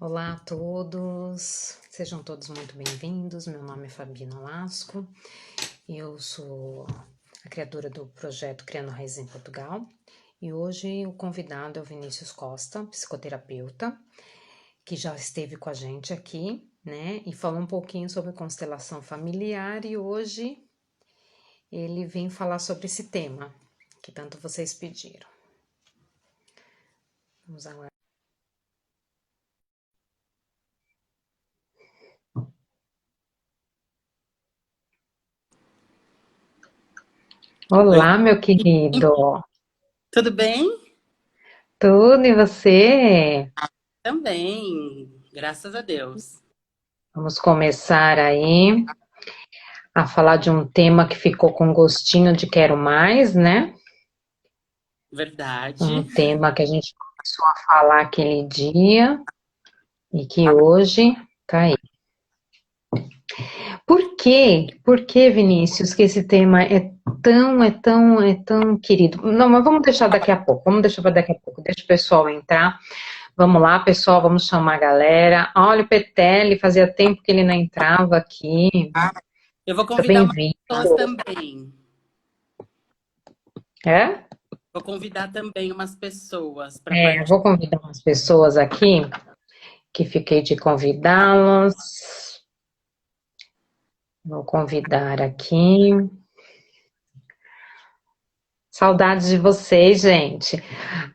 Olá a todos, sejam todos muito bem-vindos. Meu nome é Fabi Nolasco, eu sou a criadora do projeto Criando Raízes em Portugal e hoje o convidado é o Vinícius Costa, psicoterapeuta, que já esteve com a gente aqui, né, e falou um pouquinho sobre constelação familiar e hoje ele vem falar sobre esse tema que tanto vocês pediram. Vamos aguardar. Oi, Olá, meu querido. tudo bem? Tudo e você? Também, graças a Deus. Vamos começar aí a falar de um tema que ficou com gostinho de quero mais, né? Um Verdade. tema que a gente começou a falar aquele dia e que hoje tá aí. Por quê? Por que, Vinícius, que esse tema é tão querido? Não, mas vamos deixar daqui a pouco, vamos deixar para daqui a pouco, deixa o pessoal entrar. Vamos lá, pessoal, vamos chamar a galera. Olha o Petelli, fazia tempo que ele não entrava aqui. Eu vou Seja convidar mais bem-vindo. pessoas também. É? Vou convidar também umas pessoas para É, participar. vou convidar umas pessoas aqui, que fiquei de convidá-las. Vou convidar aqui. Saudades de vocês, gente.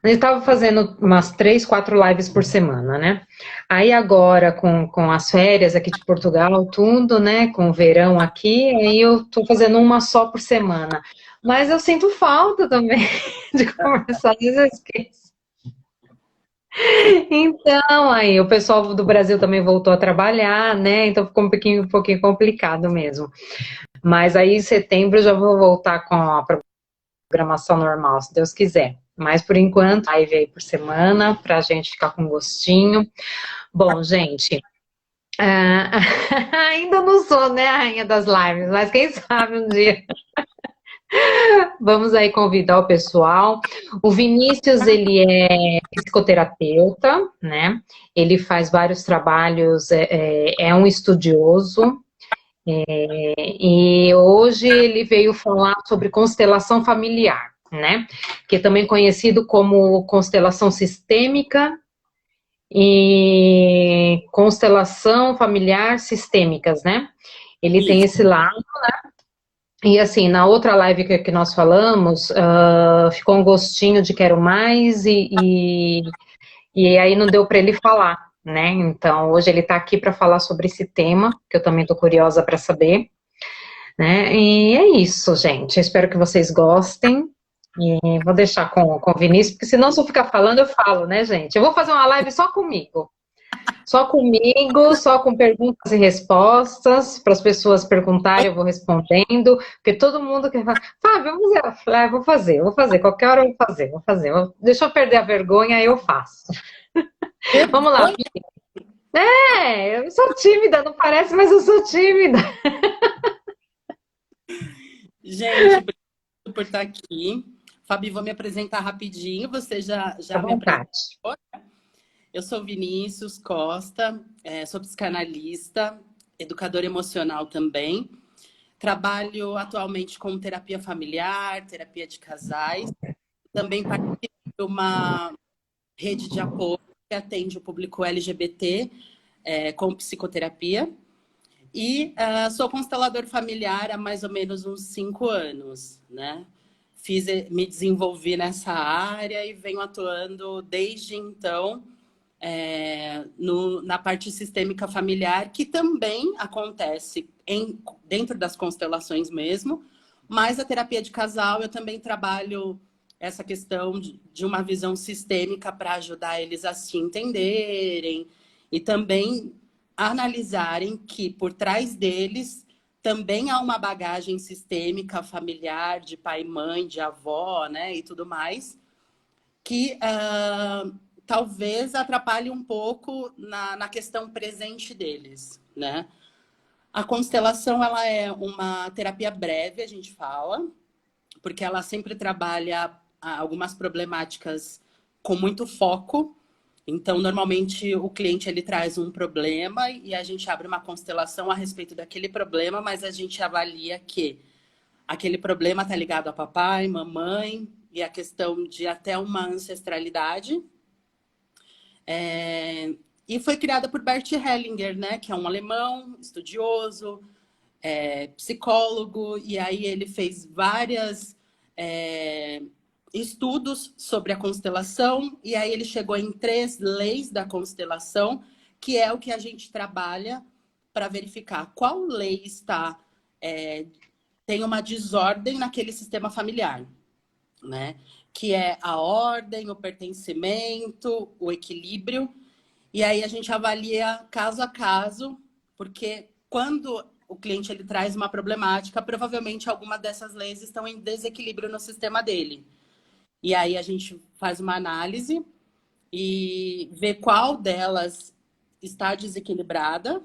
Eu estava fazendo umas 3, 4 lives por semana, né? Aí agora, com as férias aqui de Portugal, tudo, né? Com o verão aqui, aí eu tô fazendo uma só por semana. Mas eu sinto falta também de conversar, às vezes eu esqueço. Então, aí o pessoal do Brasil também voltou a trabalhar, né? Então ficou um pouquinho complicado mesmo. Mas aí em setembro eu já vou voltar com a programação normal, se Deus quiser. Mas por enquanto, live aí por semana, pra gente ficar com gostinho. Bom, gente, ainda não sou, né, a rainha das lives, mas quem sabe um dia. Vamos aí convidar o pessoal. O Vinícius, ele é psicoterapeuta, né? Ele faz vários trabalhos, é um estudioso, e hoje ele veio falar sobre constelação familiar, né? Que é também conhecido como constelação sistêmica e constelação familiar sistêmicas, né? Ele tem Isso. esse lado. E assim, na outra live que nós falamos, ficou um gostinho de quero mais e aí não deu para ele falar, né? Então hoje ele está aqui para falar sobre esse tema, que eu também estou curiosa para saber, né? E é isso, gente. Eu espero que vocês gostem. E vou deixar com o Vinícius, porque senão se eu ficar falando, eu falo, né, gente? Eu vou fazer uma live só comigo. Só comigo, só com perguntas e respostas, para as pessoas perguntarem, eu vou respondendo, porque todo mundo quer falar, Fábio, vamos fazer. Eu falei, vou fazer, qualquer hora eu vou fazer. Deixa eu perder a vergonha, aí eu faço. Vamos lá. Vergonha. Eu sou tímida, não parece, mas eu sou tímida. Gente, obrigado por estar aqui. Fabi, vou me apresentar rapidinho. Você À já me apresentou. vontade. Eu sou Vinícius Costa, sou psicanalista, educadora emocional também. Trabalho atualmente com terapia familiar, terapia de casais. Também participo de uma rede de apoio que atende o público LGBT com psicoterapia. E sou constelador familiar há mais ou menos uns 5 anos, né? Me desenvolvi nessa área e venho atuando desde então na parte sistêmica familiar, que também acontece dentro das constelações mesmo, mas a terapia de casal eu também trabalho essa questão de uma visão sistêmica para ajudar eles a se entenderem e também analisarem que por trás deles também há uma bagagem sistêmica familiar de pai e mãe, de avó, né, e tudo mais, que talvez atrapalhe um pouco na questão presente deles, né? A constelação, ela é uma terapia breve, a gente fala, porque ela sempre trabalha algumas problemáticas com muito foco. Então, normalmente, o cliente ele traz um problema e a gente abre uma constelação a respeito daquele problema, mas a gente avalia que aquele problema está ligado a papai, mamãe e a questão de até uma ancestralidade. E foi criada por Bert Hellinger, né, que é um alemão estudioso, psicólogo, e aí ele fez várias estudos sobre a constelação, e aí ele chegou em 3 leis da constelação, que é o que a gente trabalha para verificar qual lei tem uma desordem naquele sistema familiar, né? Que é a ordem, o pertencimento, o equilíbrio. E aí a gente avalia caso a caso, porque quando o cliente ele traz uma problemática, provavelmente alguma dessas leis estão em desequilíbrio no sistema dele. E aí a gente faz uma análise e vê qual delas está desequilibrada.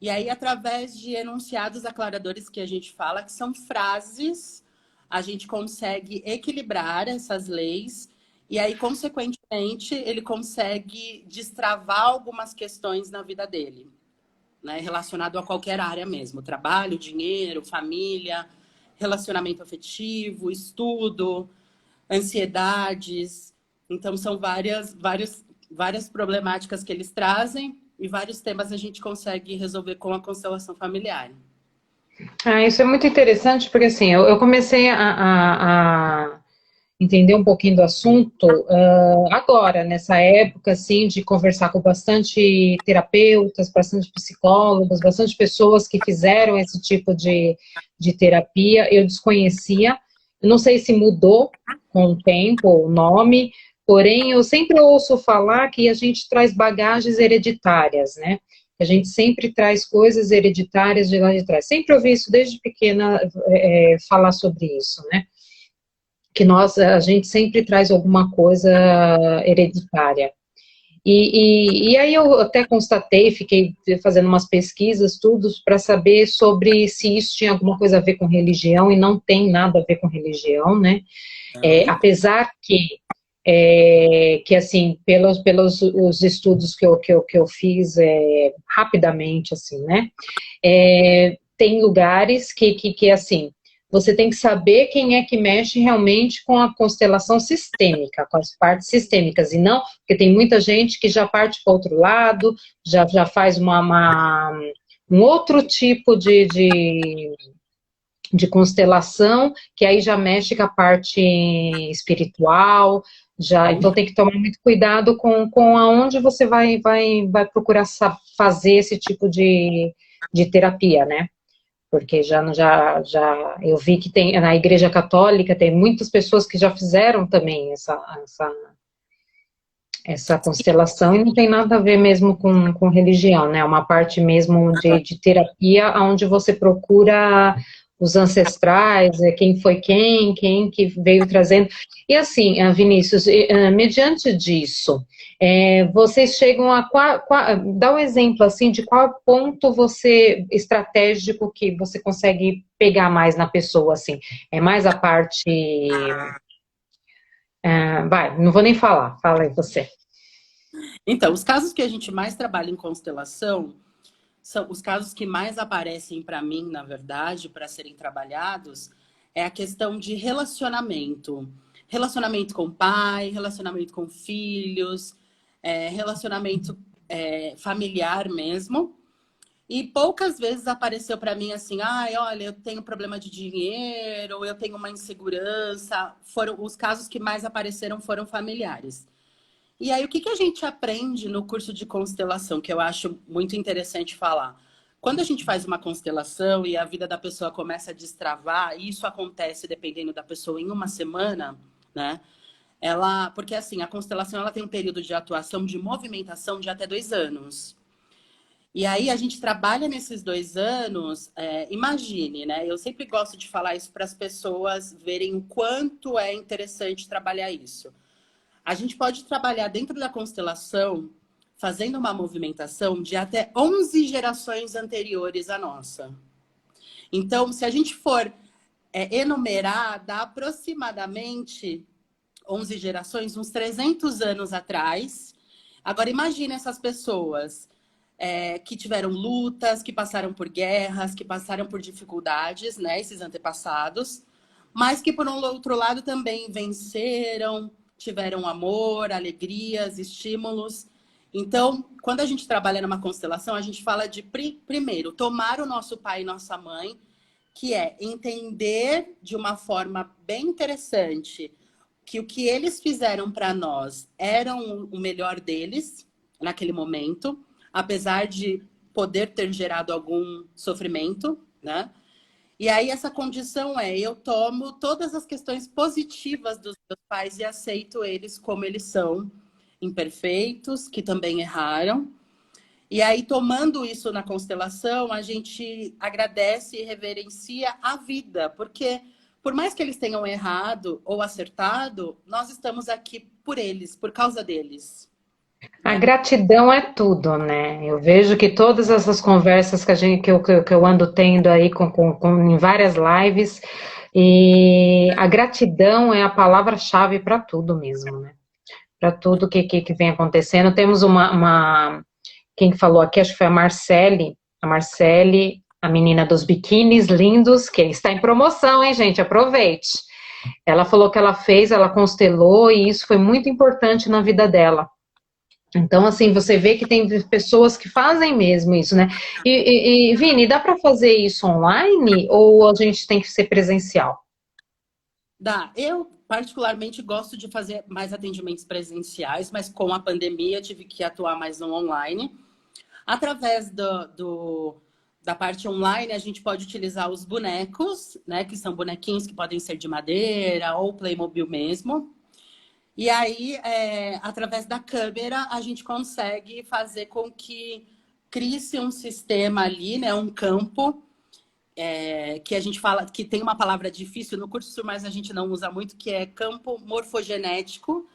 E aí, através de enunciados aclaradores que a gente fala, que são frases, a gente consegue equilibrar essas leis e aí, consequentemente, ele consegue destravar algumas questões na vida dele, né? Relacionado a qualquer área mesmo. Trabalho, dinheiro, família, relacionamento afetivo, estudo, ansiedades. Então, são várias problemáticas que eles trazem e vários temas a gente consegue resolver com a constelação familiar. Isso é muito interessante, porque assim, eu comecei a entender um pouquinho do assunto agora, nessa época, assim, de conversar com bastante terapeutas, bastante psicólogos, bastante pessoas que fizeram esse tipo de terapia. Eu desconhecia, eu não sei se mudou com o tempo o nome, porém eu sempre ouço falar que a gente traz bagagens hereditárias, né? A gente sempre traz coisas hereditárias de lá de trás. Sempre ouvi isso desde pequena, falar sobre isso, né? Que a gente sempre traz alguma coisa hereditária. E aí eu até constatei, fiquei fazendo umas pesquisas, tudo, para saber sobre se isso tinha alguma coisa a ver com religião, e não tem nada a ver com religião, né? Apesar que assim, pelos os estudos que eu fiz rapidamente, assim, né? Tem lugares que assim, você tem que saber quem é que mexe realmente com a constelação sistêmica, com as partes sistêmicas, e não, porque tem muita gente que já parte para o outro lado, já faz um outro tipo de constelação, que aí já mexe com a parte espiritual, então tem que tomar muito cuidado com aonde você vai procurar fazer esse tipo de terapia, né? Porque eu vi que tem na Igreja Católica tem muitas pessoas que já fizeram também essa constelação, e não tem nada a ver mesmo com religião, né? Uma parte mesmo de terapia, onde você procura os ancestrais, quem foi quem que veio trazendo. E assim, Vinícius, mediante disso, vocês chegam dá um exemplo assim de qual ponto estratégico que você consegue pegar mais na pessoa, assim. É mais a parte... não vou nem falar, fala aí você. Então, os casos que a gente mais trabalha em constelação são os casos que mais aparecem para mim, na verdade, para serem trabalhados, é a questão de relacionamento. Relacionamento com o pai, relacionamento com filhos, relacionamento familiar mesmo. E poucas vezes apareceu para mim assim, olha, eu tenho problema de dinheiro, eu tenho uma insegurança. Os casos que mais apareceram foram familiares. E aí, o que a gente aprende no curso de constelação, que eu acho muito interessante falar? Quando a gente faz uma constelação e a vida da pessoa começa a destravar, e isso acontece, dependendo da pessoa, em uma semana, né? Porque assim, a constelação ela tem um período de atuação, de movimentação de até 2 anos. E aí a gente trabalha nesses 2 anos, imagine, né? Eu sempre gosto de falar isso para as pessoas verem o quanto é interessante trabalhar isso. A gente pode trabalhar dentro da constelação, fazendo uma movimentação de até 11 gerações anteriores à nossa. Então, se a gente for enumerar, dá aproximadamente 11 gerações, uns 300 anos atrás, Agora, imagine essas pessoas que tiveram lutas, que passaram por guerras, que passaram por dificuldades, né? Esses antepassados, mas que, por um outro lado, também venceram, tiveram amor, alegrias, estímulos. Então, quando a gente trabalha numa constelação, a gente fala de, primeiro, tomar o nosso pai e nossa mãe, que é entender de uma forma bem interessante que o que eles fizeram para nós eram o melhor deles naquele momento, apesar de poder ter gerado algum sofrimento, né? E aí essa condição eu tomo todas as questões positivas dos meus pais e aceito eles como eles são, imperfeitos, que também erraram. E aí, tomando isso na constelação, a gente agradece e reverencia a vida, porque por mais que eles tenham errado ou acertado, nós estamos aqui por eles, por causa deles. A gratidão é tudo, né? Eu vejo que todas essas conversas que eu ando tendo aí em várias lives, e a gratidão é a palavra-chave para tudo mesmo, né? Para tudo que vem acontecendo. Temos quem falou aqui, acho que foi a Marcele, a menina dos biquínis lindos, que está em promoção, hein, gente? Aproveite. Ela falou que ela constelou e isso foi muito importante na vida dela. Então, assim, você vê que tem pessoas que fazem mesmo isso, né? E Vini, dá para fazer isso online ou a gente tem que ser presencial? Dá. Eu, particularmente, gosto de fazer mais atendimentos presenciais, mas com a pandemia eu tive que atuar mais no online. Através da parte online, a gente pode utilizar os bonecos, né? Que são bonequinhos que podem ser de madeira ou Playmobil mesmo. E aí, através da câmera, a gente consegue fazer com que crie-se um sistema ali, né? Um campo, que a gente fala, que tem uma palavra difícil no curso, mas a gente não usa muito, que é campo morfogenético,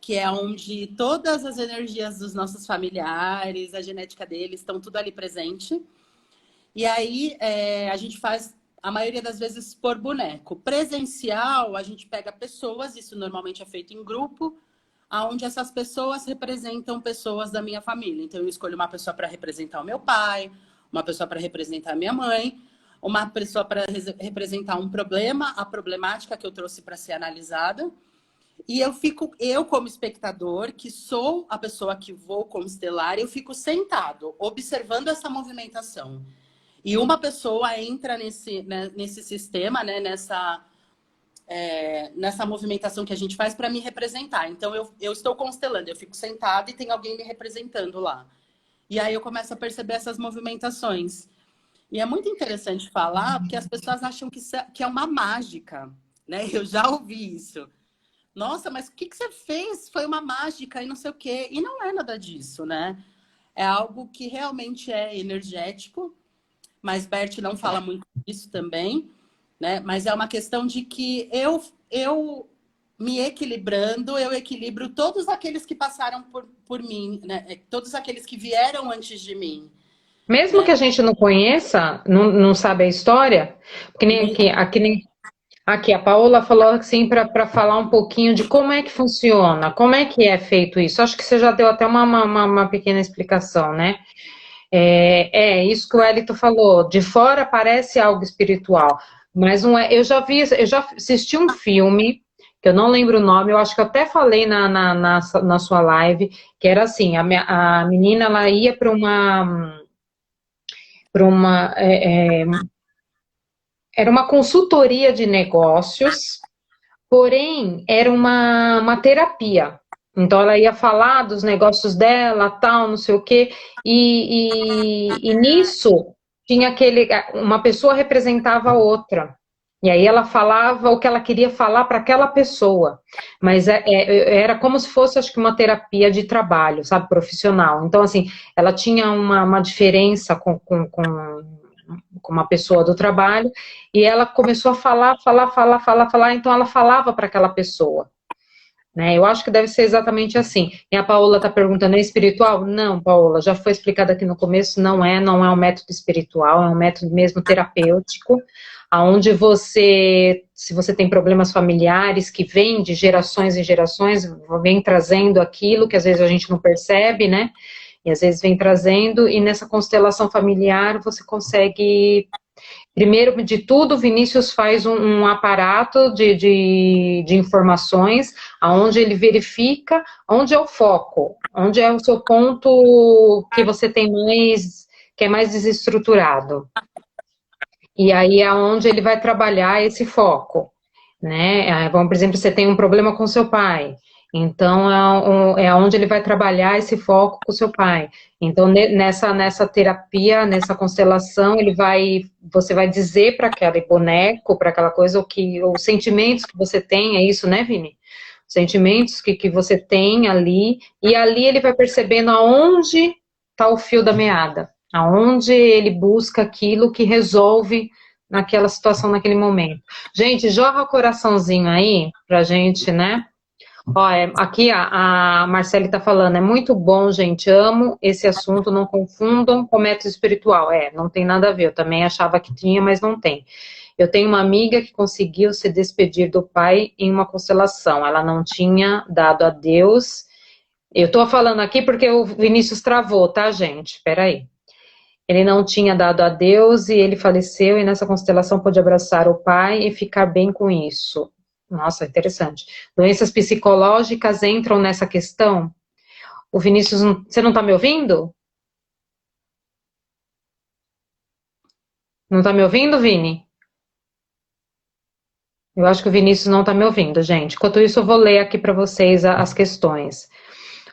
que é onde todas as energias dos nossos familiares, a genética deles, estão tudo ali presente. E aí a gente faz, a maioria das vezes, por boneco. Presencial, a gente pega pessoas, isso normalmente é feito em grupo, onde essas pessoas representam pessoas da minha família. Então, eu escolho uma pessoa para representar o meu pai, uma pessoa para representar a minha mãe, uma pessoa para representar um problema, a problemática que eu trouxe para ser analisada. E eu como espectador, que sou a pessoa que vou constelar, eu fico sentado, observando essa movimentação. E uma pessoa entra nesse sistema, né, nessa movimentação que a gente faz para me representar. Então, eu estou constelando, eu fico sentada e tem alguém me representando lá. E aí eu começo a perceber essas movimentações. E é muito interessante falar, porque as pessoas acham que é uma mágica, né? Eu já ouvi isso. Nossa, mas o que você fez? Foi uma mágica e não sei o quê. E não é nada disso, né? É algo que realmente é energético, mas Bert não fala muito disso também, né? Mas é uma questão de que eu me equilibrando, eu equilibro todos aqueles que passaram por mim, né? Todos aqueles que vieram antes de mim. Mesmo que a gente não conheça, não sabe a história, porque nem aqui a Paola falou assim para falar um pouquinho de como é que funciona, como é que é feito isso. Acho que você já deu até uma pequena explicação, né? Isso que o Elito falou, de fora parece algo espiritual, mas não é. Eu já assisti um filme, que eu não lembro o nome, eu acho que eu até falei na sua live, que era assim, a menina ela ia para era uma consultoria de negócios, porém era uma terapia. Então ela ia falar dos negócios dela, tal, não sei o quê, e nisso tinha uma pessoa representava a outra. E aí ela falava o que ela queria falar para aquela pessoa. Mas era como se fosse, acho que, uma terapia de trabalho, sabe, profissional. Então, assim, ela tinha uma diferença com uma pessoa do trabalho, e ela começou a falar, então ela falava para aquela pessoa. Né? Eu acho que deve ser exatamente assim. E a Paola está perguntando, é espiritual? Não, Paola, já foi explicado aqui no começo, não é um método espiritual, é um método mesmo terapêutico, aonde se você tem problemas familiares que vêm de gerações em gerações, vem trazendo aquilo que às vezes a gente não percebe, né? E às vezes vem trazendo, e nessa constelação familiar você consegue. Primeiro de tudo, Vinícius faz um aparato de informações, onde ele verifica onde é o foco, onde é o seu ponto que você tem mais, que é mais desestruturado. E aí é onde ele vai trabalhar esse foco, né? Bom, por exemplo, você tem um problema com seu pai, então é onde ele vai trabalhar esse foco com seu pai. Então nessa terapia, nessa constelação, você vai dizer para aquele boneco, para aquela coisa os sentimentos que você tem, é isso, né, Vini? Os sentimentos que você tem ali, e ali ele vai percebendo aonde está o fio da meada, aonde ele busca aquilo que resolve naquela situação, naquele momento. Gente, joga o coraçãozinho aí pra gente, né? Ó, aqui a Marcele tá falando, é muito bom, gente, amo esse assunto, não confundam com método espiritual. Não tem nada a ver, eu também achava que tinha, mas não tem. Eu tenho uma amiga que conseguiu se despedir do pai em uma constelação, ela não tinha dado a Deus. Eu tô falando aqui porque o Vinícius travou, tá, gente? Peraí. Ele não tinha dado a Deus e ele faleceu, e nessa constelação pôde abraçar o pai e ficar bem com isso. Nossa, interessante. Doenças psicológicas entram nessa questão? O Vinícius, você não está me ouvindo? Não está me ouvindo, Vini? Eu acho que o Vinícius não está me ouvindo, gente. Enquanto isso, eu vou ler aqui para vocês as questões.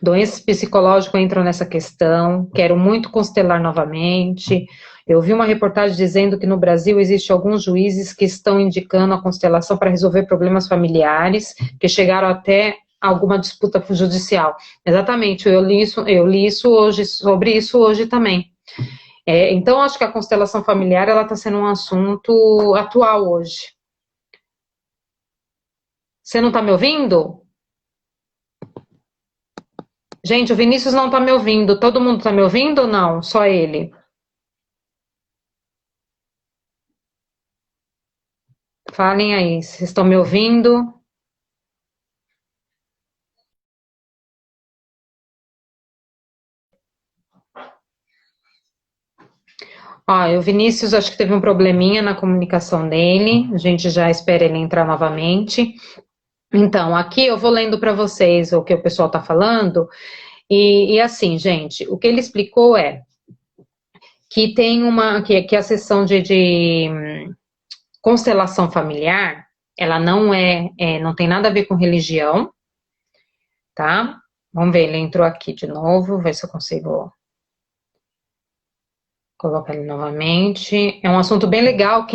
Doenças psicológicas entram nessa questão. Quero muito constelar novamente. Eu vi uma reportagem dizendo que no Brasil existe alguns juízes que estão indicando a constelação para resolver problemas familiares, que chegaram até alguma disputa judicial. Exatamente, eu li isso hoje, sobre isso hoje também. Então, acho que a constelação familiar ela está sendo um assunto atual hoje. Você não está me ouvindo? Gente, o Vinícius não está me ouvindo. Todo mundo está me ouvindo ou não? Só ele? Falem aí, vocês estão me ouvindo? Ó, o Vinícius acho que teve um probleminha na comunicação dele. A gente já espera ele entrar novamente. Então, aqui eu vou lendo para vocês o que o pessoal está falando. E assim, gente, o que ele explicou é que tem que a sessão de constelação familiar, ela não tem nada a ver com religião, tá? Vamos ver, ele entrou aqui de novo, ver se eu consigo colocar ele novamente. É um assunto bem legal.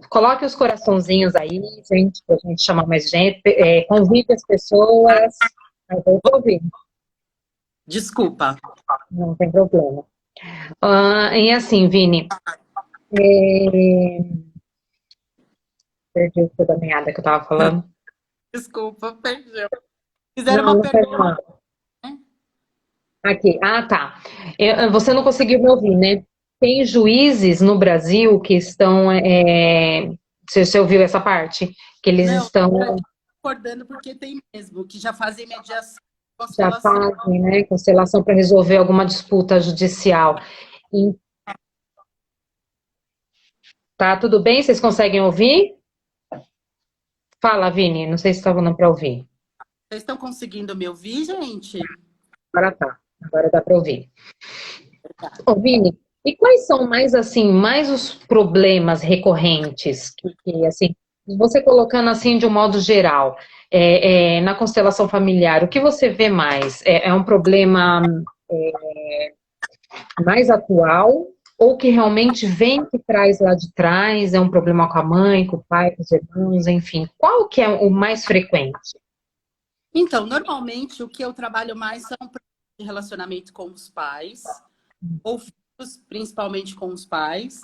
Coloque os coraçãozinhos aí, gente, pra gente chamar mais gente. Convide as pessoas. Eu vou ouvir. Desculpa. Não tem problema. E assim, Vini, perdi o fio da meada que eu tava falando. Desculpa, perdeu. Fizeram Não, uma não faz pergunta. mal. Aqui, tá. Você não conseguiu me ouvir, né? Tem juízes no Brasil que estão. Você ouviu essa parte? Que eles Não, estão. concordando porque tem mesmo, que já fazem mediação, Já constelação. fazem, né? Constelação para resolver alguma disputa judicial. E, tá tudo bem? Vocês conseguem ouvir? Fala, Vini. Não sei se está dando para ouvir. Vocês estão conseguindo me ouvir, gente? Agora tá. Agora dá para ouvir. Ô, Vini, e quais são mais os problemas recorrentes assim, você colocando assim de um modo geral, na constelação familiar, o que você vê mais? É um problema mais atual ou que realmente vem que traz lá de trás, é um problema com a mãe, com o pai, com os irmãos, enfim, qual que é o mais frequente? Então, normalmente, o que eu trabalho mais são problemas de relacionamento com os pais, ou filhos, principalmente com os pais.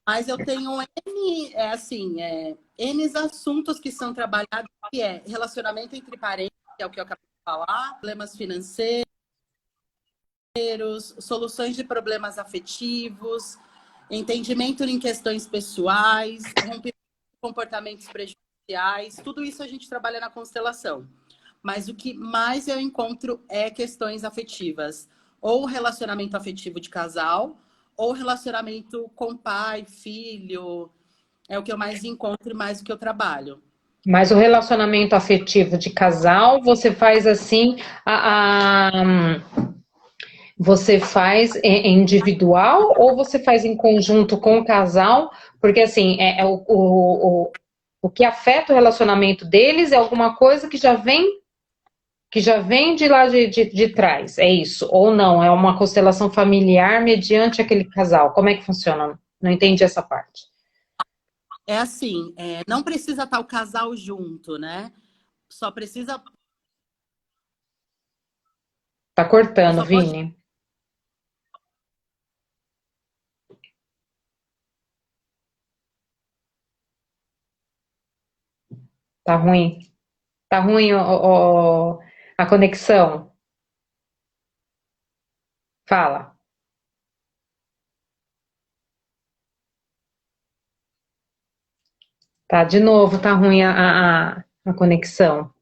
Mas eu tenho N assuntos que são trabalhados, que é relacionamento entre parentes, que é o que eu acabei de falar, problemas financeiros, soluções de problemas afetivos, Entendimento em questões pessoais, rompimento de comportamentos prejudiciais, tudo isso a gente trabalha na constelação. Mas o que mais eu encontro é questões afetivas. Ou relacionamento afetivo de casal, ou relacionamento com pai, filho. É o que eu mais encontro e mais o que eu trabalho. Mas o relacionamento afetivo de casal, você faz assim, você faz individual ou você faz em conjunto com o casal? Porque assim, o que afeta o relacionamento deles é alguma coisa que já vem de lá de trás, é isso? Ou não, é uma constelação familiar mediante aquele casal? Como é que funciona? Não entendi essa parte. É assim, não precisa estar o casal junto, né? Só precisa... Tá cortando, Só pode... Vini. Tá ruim. Tá ruim a conexão. Fala. Tá, de novo, tá ruim a conexão.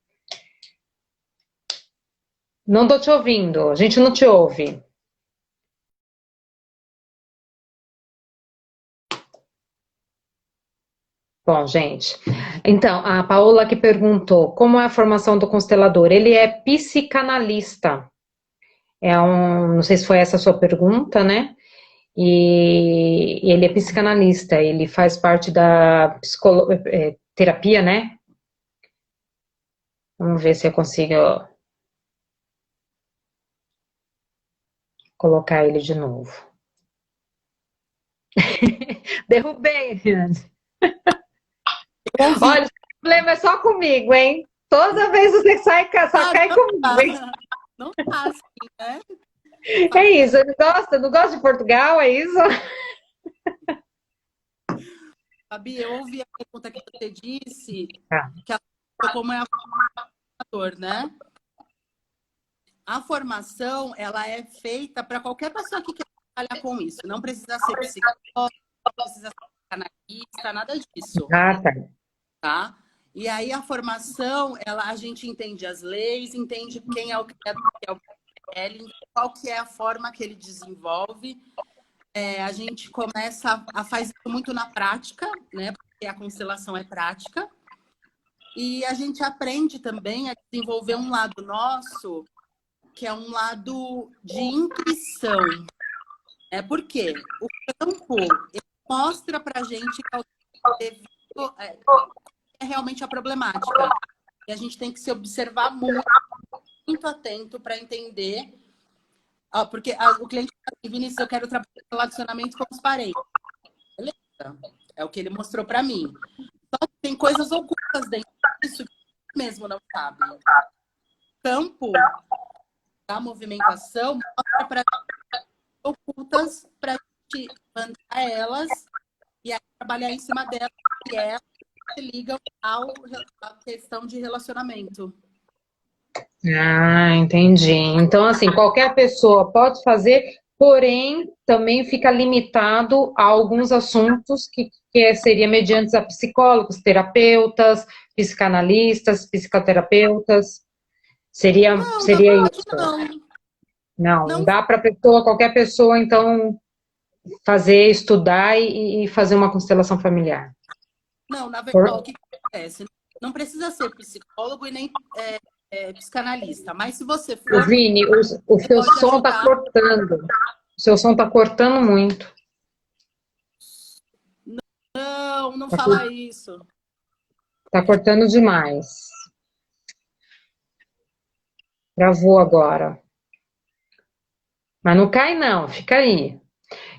Não tô te ouvindo, a gente não te ouve. Bom, gente, então, a Paola que perguntou, como é a formação do constelador? Ele é psicanalista. Não sei se foi essa a sua pergunta, né? E ele é psicanalista, ele faz parte da terapia, né? Vamos ver se eu consigo colocar ele de novo. Derrubei, Renan. Olha, o problema é só comigo, hein? Toda vez você sai, só cai comigo, hein? Não tá assim, né? É isso, não gosta de Portugal, é isso? Fabi, eu ouvi a pergunta que você disse, Tá. que como é a formador, né? A formação, ela é feita para qualquer pessoa que quer trabalhar com isso. Não precisa ser psicólogo, não precisa ser analista, nada disso. Ah, tá. Tá? E aí a formação, a gente entende as leis, entende quem é o criador, que é o PNL, qual que é a forma que ele desenvolve. A gente começa a fazer isso muito na prática, né? Porque a constelação é prática. E a gente aprende também a desenvolver um lado nosso, que é um lado de intuição. Por quê? O campo ele mostra para a gente é realmente a problemática. E a gente tem que se observar muito, muito atento para entender. Porque o cliente fala assim, Vinícius, eu quero trabalhar em relacionamento com os parentes. Beleza. É o que ele mostrou para mim. Só que tem coisas ocultas dentro disso que mesmo não sabe. O campo da movimentação mostra para ocultas para a gente levantar elas e aí trabalhar em cima delas, e elas se ligam à questão de relacionamento. Ah, entendi. Então, assim, qualquer pessoa pode fazer, porém, também fica limitado a alguns assuntos que seria mediante a psicólogos, terapeutas, psicanalistas, psicoterapeutas. Seria Não, na verdade, isso. não. Não Não, dá para qualquer pessoa, então, estudar e fazer uma constelação familiar. não, na verdade, o que acontece? Não precisa ser psicólogo e nem psicanalista, mas se você for, Vini, o seu som está cortando. O seu som está cortando muito. Não fala isso. Está cortando demais. Travou agora. Mas não cai não, fica aí.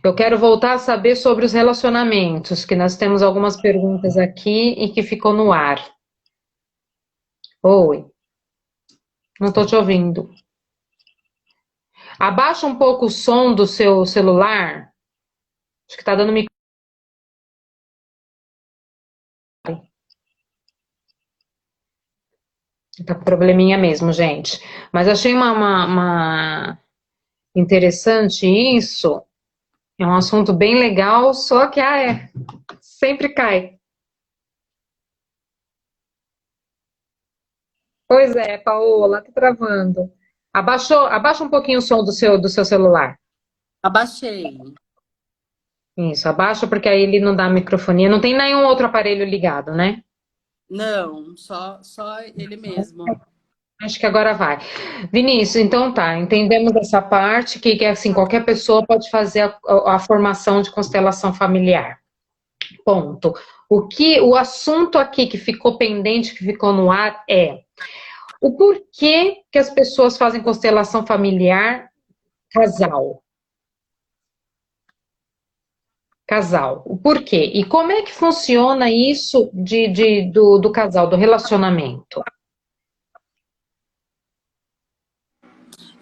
Eu quero voltar a saber sobre os relacionamentos, que nós temos algumas perguntas aqui e que ficou no ar. Oi. Não estou te ouvindo. Abaixa um pouco o som do seu celular. Acho que está dando microfone. Tá com probleminha mesmo, gente. Mas achei uma interessante isso. É um assunto bem legal, só que sempre cai. Pois é, Paola, tá travando. Abaixa um pouquinho o som do seu celular. Abaixei. Isso, abaixa porque aí ele não dá microfonia. Não tem nenhum outro aparelho ligado, né? Não, só ele mesmo. Acho que agora vai. Vinícius, então tá, entendemos essa parte que assim, qualquer pessoa pode fazer a formação de constelação familiar. Ponto. O assunto aqui que ficou pendente, que ficou no ar é o porquê que as pessoas fazem constelação familiar casal. Casal. O porquê? E como é que funciona isso do casal, do relacionamento?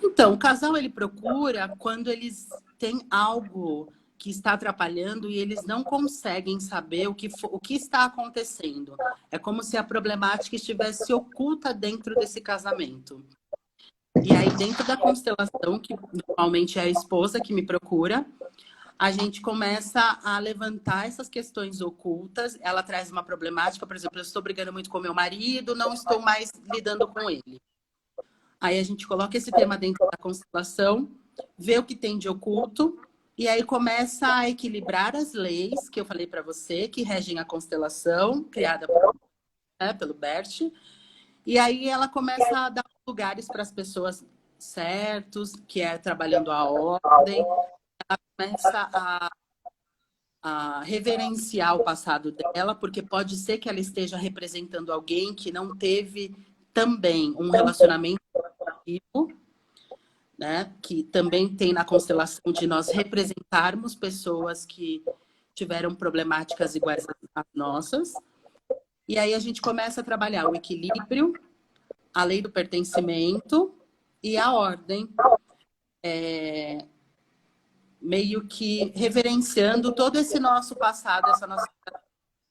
Então, o casal ele procura quando eles têm algo que está atrapalhando e eles não conseguem saber o que está acontecendo. É como se a problemática estivesse oculta dentro desse casamento. E aí, dentro da constelação, que normalmente é a esposa que me procura, a gente começa a levantar essas questões ocultas. Ela traz uma problemática, por exemplo, eu estou brigando muito com meu marido, não estou mais lidando com ele. Aí a gente coloca esse tema dentro da constelação, vê o que tem de oculto, e aí começa a equilibrar as leis que eu falei para você, que regem a constelação, criada pelo Bert. E aí ela começa a dar lugares para as pessoas certos, que é trabalhando a ordem, começa a reverenciar o passado dela, porque pode ser que ela esteja representando alguém que não teve também um relacionamento vivo, né? Que também tem na constelação de nós representarmos pessoas que tiveram problemáticas iguais às nossas. E aí a gente começa a trabalhar o equilíbrio, a lei do pertencimento e a ordem, meio que reverenciando todo esse nosso passado, essa nossa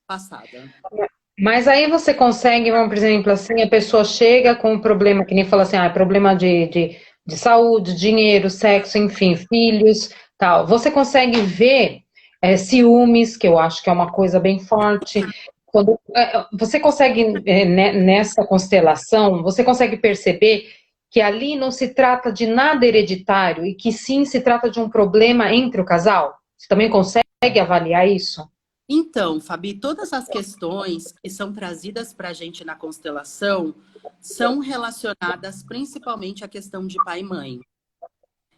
passada. Mas aí você consegue, vamos, por exemplo, assim, a pessoa chega com um problema, que nem fala assim, problema de saúde, dinheiro, sexo, enfim, filhos, tal. Você consegue ver ciúmes, que eu acho que é uma coisa bem forte. Você consegue, nessa constelação, você consegue perceber que ali não se trata de nada hereditário e que sim se trata de um problema entre o casal? Você também consegue avaliar isso? Então, Fabi, todas as questões que são trazidas para a gente na constelação são relacionadas principalmente à questão de pai e mãe.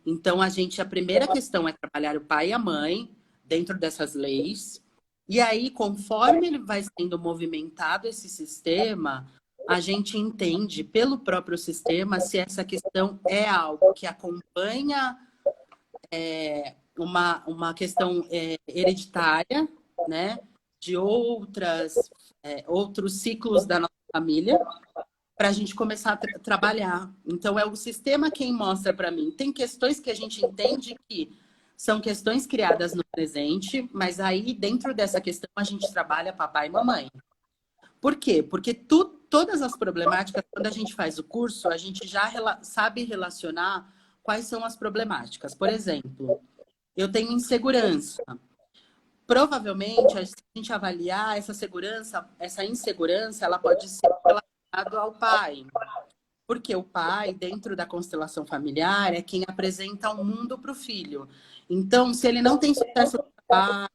Então, a primeira questão é trabalhar o pai e a mãe dentro dessas leis. E aí, conforme ele vai sendo movimentado esse sistema, a gente entende pelo próprio sistema se essa questão é algo que acompanha uma questão hereditária, né? De outros ciclos da nossa família, para a gente começar a trabalhar. Então, é o sistema quem mostra para mim. Tem questões que a gente entende que são questões criadas no presente, mas aí, dentro dessa questão, a gente trabalha papai e mamãe. Por quê? Porque todas as problemáticas, quando a gente faz o curso, a gente já sabe relacionar quais são as problemáticas. Por exemplo, eu tenho insegurança. Provavelmente, se a gente avaliar essa insegurança, ela pode ser relacionada ao pai. Porque o pai, dentro da constelação familiar, é quem apresenta o mundo para o filho. Então, se ele não tem sucesso no trabalho,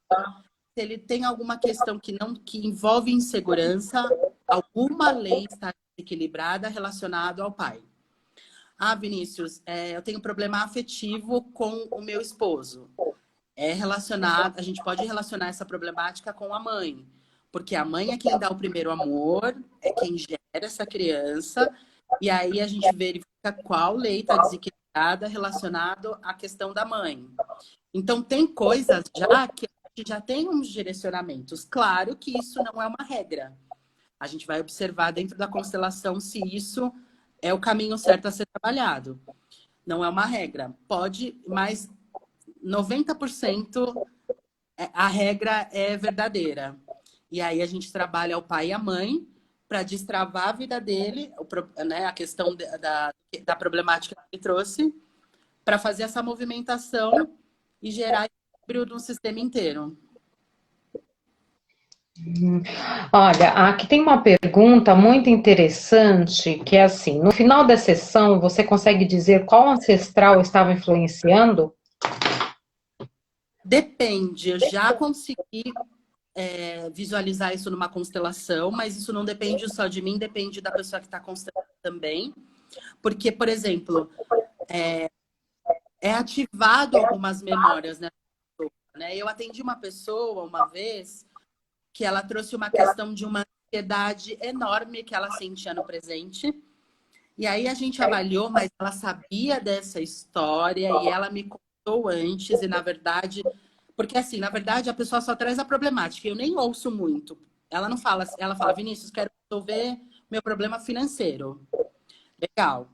se ele tem alguma questão que envolve insegurança, alguma lei está desequilibrada relacionada ao pai. Ah, Vinícius, eu tenho problema afetivo com o meu esposo. A gente pode relacionar essa problemática com a mãe, porque a mãe é quem dá o primeiro amor, é quem gera essa criança, e aí a gente verifica qual lei está desequilibrada relacionado à questão da mãe. Então, tem coisas já que a gente já tem uns direcionamentos. Claro que isso não é uma regra. A gente vai observar dentro da constelação se isso é o caminho certo a ser trabalhado. Não é uma regra. Pode, mas 90% a regra é verdadeira. E aí a gente trabalha o pai e a mãe para destravar a vida dele, né, a questão da problemática que ele trouxe, para fazer essa movimentação e gerar no sistema inteiro. Olha, aqui tem uma pergunta muito interessante, que é assim, no final da sessão, você consegue dizer qual ancestral estava influenciando? Depende, eu já consegui visualizar isso numa constelação, mas isso não depende só de mim, depende da pessoa que está constelando também. Porque, por exemplo, é ativado algumas memórias, né? Eu atendi uma pessoa uma vez que ela trouxe uma questão de uma ansiedade enorme que ela sentia no presente. E aí a gente avaliou, mas ela sabia dessa história e ela me contou antes, e na verdade, porque assim, na verdade a pessoa só traz a problemática, eu nem ouço muito. Ela não fala, ela fala, Vinícius, quero resolver meu problema financeiro. Legal.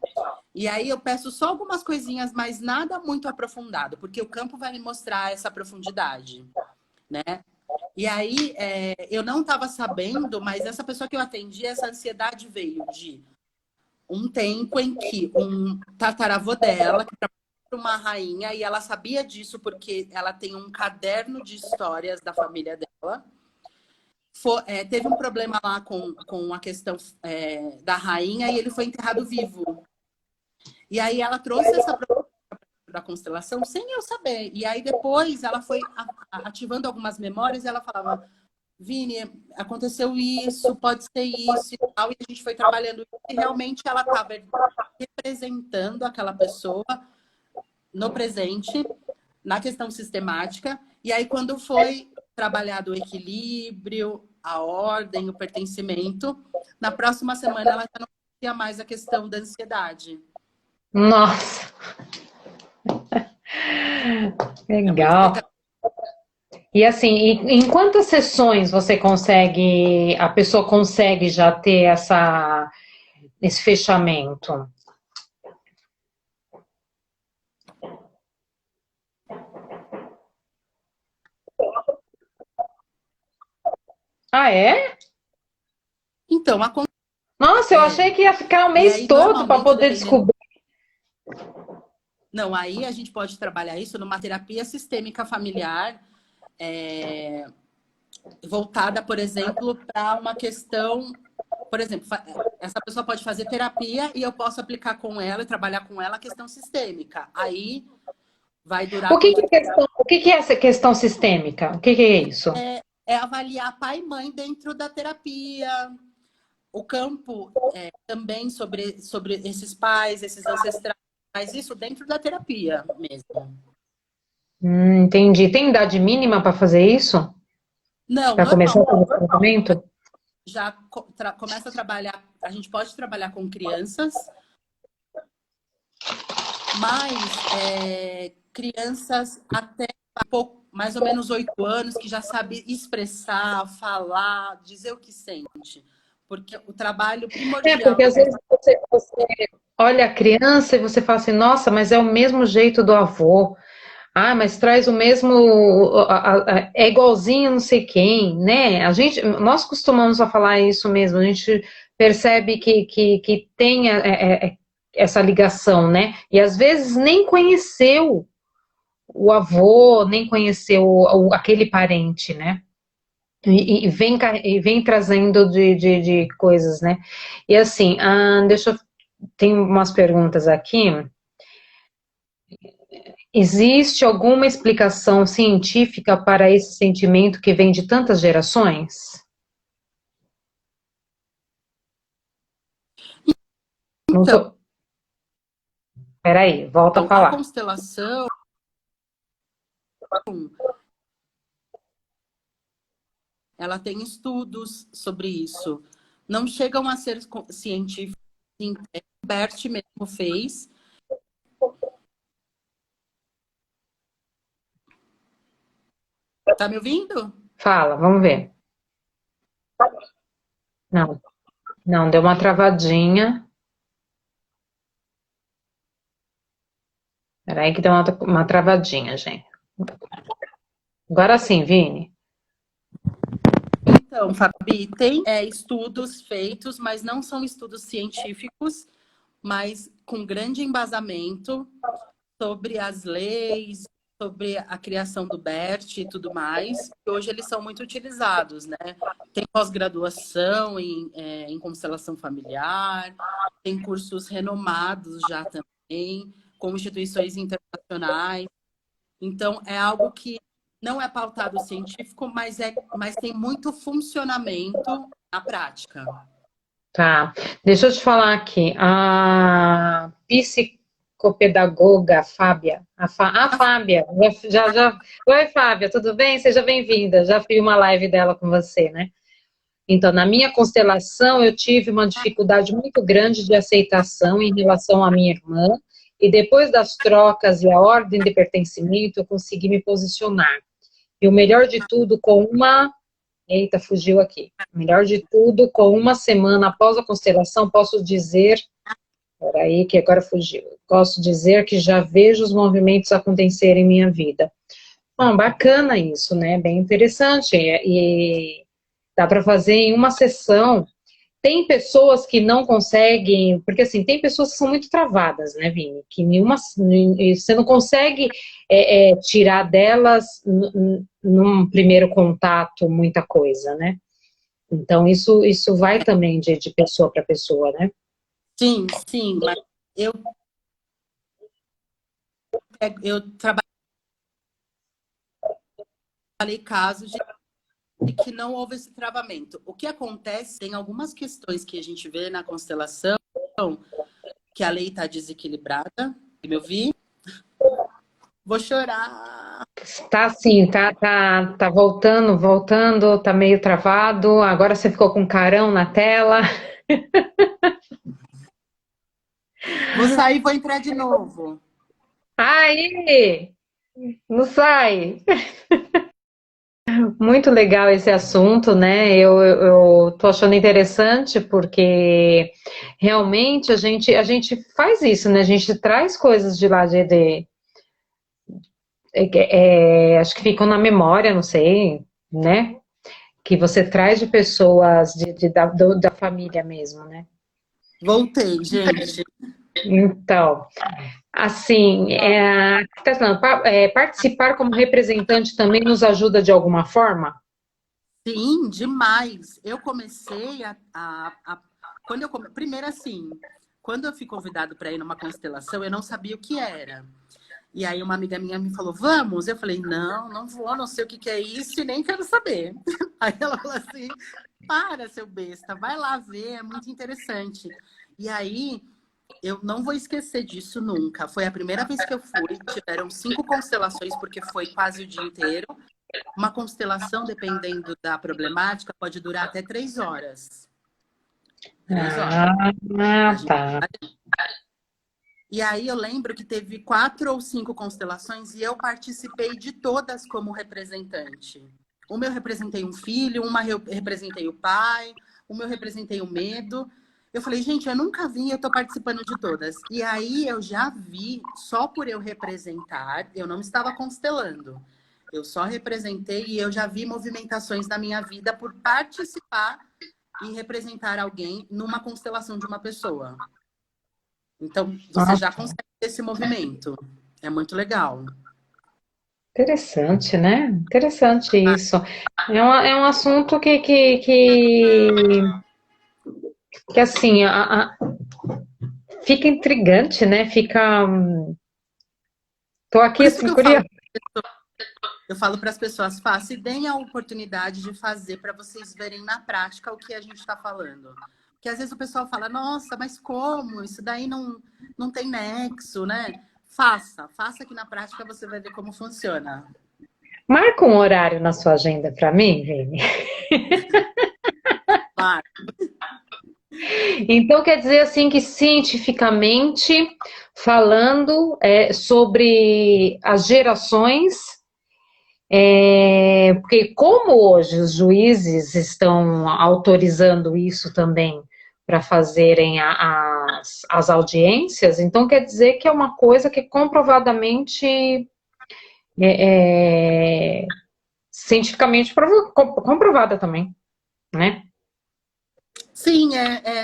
E aí eu peço só algumas coisinhas, mas nada muito aprofundado, porque o campo vai me mostrar essa profundidade, né? E aí eu não estava sabendo, mas essa pessoa que eu atendi, essa ansiedade veio de um tempo em que um tataravô dela, que trabalhava para uma rainha, e ela sabia disso porque ela tem um caderno de histórias da família dela. Teve um problema lá com a questão da rainha e ele foi enterrado vivo. E aí ela trouxe essa da constelação sem eu saber. E aí depois ela foi ativando algumas memórias e ela falava, Vini, aconteceu isso, pode ser isso e tal. E a gente foi trabalhando e realmente ela estava representando aquela pessoa no presente, na questão sistemática. E aí quando foi trabalhado o equilíbrio, a ordem, o pertencimento, na próxima semana ela já não tinha mais a questão da ansiedade. Nossa, É muito legal. legal. E assim, em quantas sessões a pessoa consegue já ter esse fechamento? Ah, é? Então, Nossa, eu achei que ia ficar o e mês aí, todo para normalmente, poder dependendo. descobrir. Não, aí a gente pode trabalhar isso numa terapia sistêmica familiar, voltada, por exemplo, para uma questão. Por exemplo, essa pessoa pode fazer terapia e eu posso aplicar com ela e trabalhar com ela a questão sistêmica. Aí vai durar como O que é essa questão sistêmica? O que é isso? é avaliar pai e mãe dentro da terapia, o campo também sobre esses pais, esses ancestrais, mas isso dentro da terapia mesmo. Entendi. Tem idade mínima para fazer isso? Não, Para começar normal. o tratamento? Já começa a trabalhar, a gente pode trabalhar com crianças, mas crianças até mais ou menos 8 anos, que já sabe expressar, falar, dizer o que sente. Porque o trabalho primordial Porque às vezes você olha a criança e você fala assim, nossa, mas é o mesmo jeito do avô. Ah, mas traz o mesmo, é igualzinho não sei quem, né? Nós costumamos a falar isso mesmo, a gente percebe que tem essa ligação, né? E às vezes nem conheceu o avô, nem conheceu aquele parente, né? E vem trazendo de coisas, né? E assim, tem umas perguntas aqui. Existe alguma explicação científica para esse sentimento que vem de tantas gerações? Não Então, tô... Peraí, volta a a falar. constelação, ela tem estudos sobre isso. Não chegam a ser científicos, Bert mesmo fez. Tá me ouvindo? Fala, vamos ver. Não, não, deu uma travadinha. Peraí que deu uma travadinha, gente. Agora sim, Vini. Então, Fabi, tem estudos feitos, mas não são estudos científicos, mas com grande embasamento sobre as leis, sobre a criação do Bert e tudo mais. E hoje eles são muito utilizados, né? Tem pós-graduação em constelação familiar, tem cursos renomados já também, com instituições internacionais. Então, é algo que não é pautado científico, mas tem muito funcionamento na prática. Tá. Deixa eu te falar aqui. A psicopedagoga Fábia. A Fábia. Oi, Fábia, tudo bem? Seja bem-vinda. Já vi uma live dela com você, né? Então, na minha constelação, eu tive uma dificuldade muito grande de aceitação em relação à minha irmã, e depois das trocas e a ordem de pertencimento, eu consegui me posicionar. E o melhor de tudo, com uma... Eita, fugiu aqui. O melhor de tudo, com uma semana após a constelação, posso dizer... Peraí, que agora fugiu. Posso dizer que já vejo os movimentos acontecerem em minha vida. Bom, bacana isso, né? Bem interessante. E dá para fazer em uma sessão. Tem pessoas que não conseguem, porque assim, tem pessoas que são muito travadas, né, Vini? Que você não consegue tirar delas num primeiro contato muita coisa, né? Então, isso vai também de pessoa para pessoa, né? Sim, sim, mas eu trabalhei casos de que não houve esse travamento. O que acontece, tem algumas questões que a gente vê na constelação, que a lei está desequilibrada. Me ouvi? Vou chorar. Tá sim, tá voltando, tá meio travado. Agora você ficou com um carão na tela. Vou sair e vou entrar de novo. Aí, não sai. Muito legal esse assunto, né? Eu tô achando interessante porque realmente a gente faz isso, né? A gente traz coisas de lá acho que ficam na memória, não sei, né? Que você traz de pessoas da família mesmo, né? Voltei, gente. Então, assim, participar como representante também nos ajuda de alguma forma? Sim, demais. Eu comecei primeiro assim, quando eu fui convidado para ir numa constelação, eu não sabia o que era. E aí uma amiga minha me falou, vamos? Eu falei, não, não vou, não sei o que é isso e nem quero saber. Aí ela falou assim, para, seu besta, vai lá ver, é muito interessante. E aí, eu não vou esquecer disso nunca. Foi a primeira vez que eu fui, tiveram 5 constelações, porque foi quase o dia inteiro. Uma constelação, dependendo da problemática, pode durar até 3 horas. 3 horas. A gente... Tá. E aí eu lembro que teve 4 ou 5 constelações e eu participei de todas como representante. Uma eu representei um filho, uma eu representei o pai, uma eu representei o medo. Eu falei, gente, eu nunca vi, eu tô participando de todas. E aí eu já vi, só por eu representar, eu não estava constelando. Eu só representei e eu já vi movimentações na minha vida por participar e representar alguém numa constelação de uma pessoa. Então, você já consegue ter esse movimento. É muito legal. Interessante, né? Interessante isso. É um assunto que assim, fica intrigante, né? Tô aqui Por isso assim, que curiosa. eu falo para as pessoas, façam e deem a oportunidade de fazer para vocês verem na prática o que a gente está falando. Porque às vezes o pessoal fala, nossa, mas como? Isso daí não tem nexo, né? Faça que na prática você vai ver como funciona. Marca um horário na sua agenda para mim, Vini. Claro. Então, quer dizer assim que cientificamente falando sobre as gerações, porque como hoje os juízes estão autorizando isso também para fazerem as audiências, então quer dizer que é uma coisa que comprovadamente, cientificamente comprovada também, né? Sim,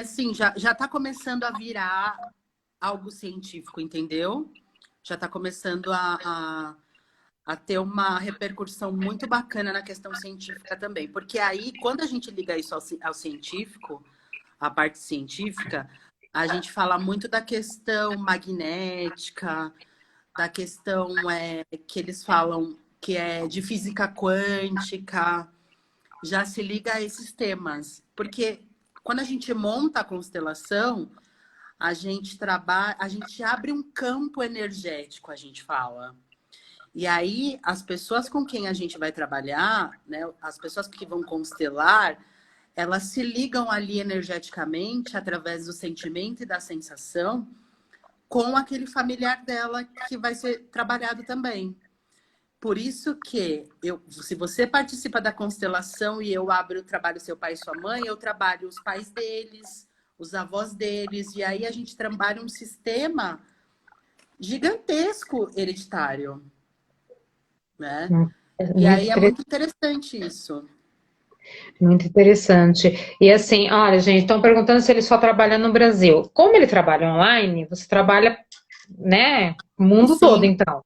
sim, já está começando a virar algo científico, entendeu? Já está começando a ter uma repercussão muito bacana na questão científica também. Porque aí, quando a gente liga isso ao científico, a parte científica, a gente fala muito da questão magnética, da questão que eles falam que é de física quântica, já se liga a esses temas. Porque quando a gente monta a constelação, a gente abre um campo energético, a gente fala. E aí, as pessoas com quem a gente vai trabalhar, né, as pessoas que vão constelar, elas se ligam ali energeticamente, através do sentimento e da sensação, com aquele familiar dela que vai ser trabalhado também. Por isso que, se você participa da constelação e eu abro o trabalho seu pai e sua mãe, eu trabalho os pais deles, os avós deles, e aí a gente trabalha um sistema gigantesco hereditário, né? E Muito aí é muito interessante isso. Muito interessante. E assim, olha, gente, estão perguntando se ele só trabalha no Brasil. Como ele trabalha online, você trabalha, né, o mundo todo, Sim, então.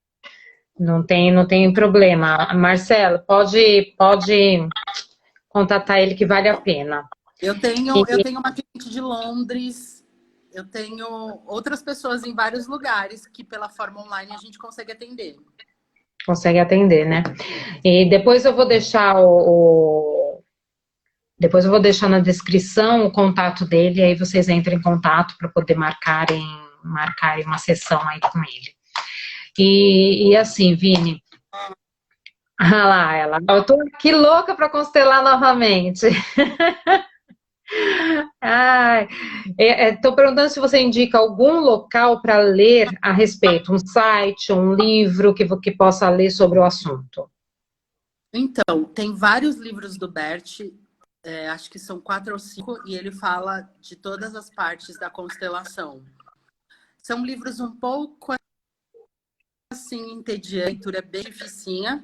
Não tem problema. Marcelo, pode contatar ele que vale a pena. eu tenho uma cliente de Londres, eu tenho outras pessoas em vários lugares que pela forma online a gente consegue atender. Consegue atender, né? E depois eu vou deixar depois eu vou deixar na descrição o contato dele, aí vocês entrem em contato para poder marcarem uma sessão aí com ele. E assim, Vini, ah lá, eu tô aqui louca para constelar novamente. Ai, tô perguntando se você indica algum local para ler a respeito, um site, um livro que possa ler sobre o assunto. Então, tem vários livros do Bert, acho que são 4 ou 5, e ele fala de todas as partes da constelação. São livros um pouco assim, entediantes, a leitura é bem dificinha,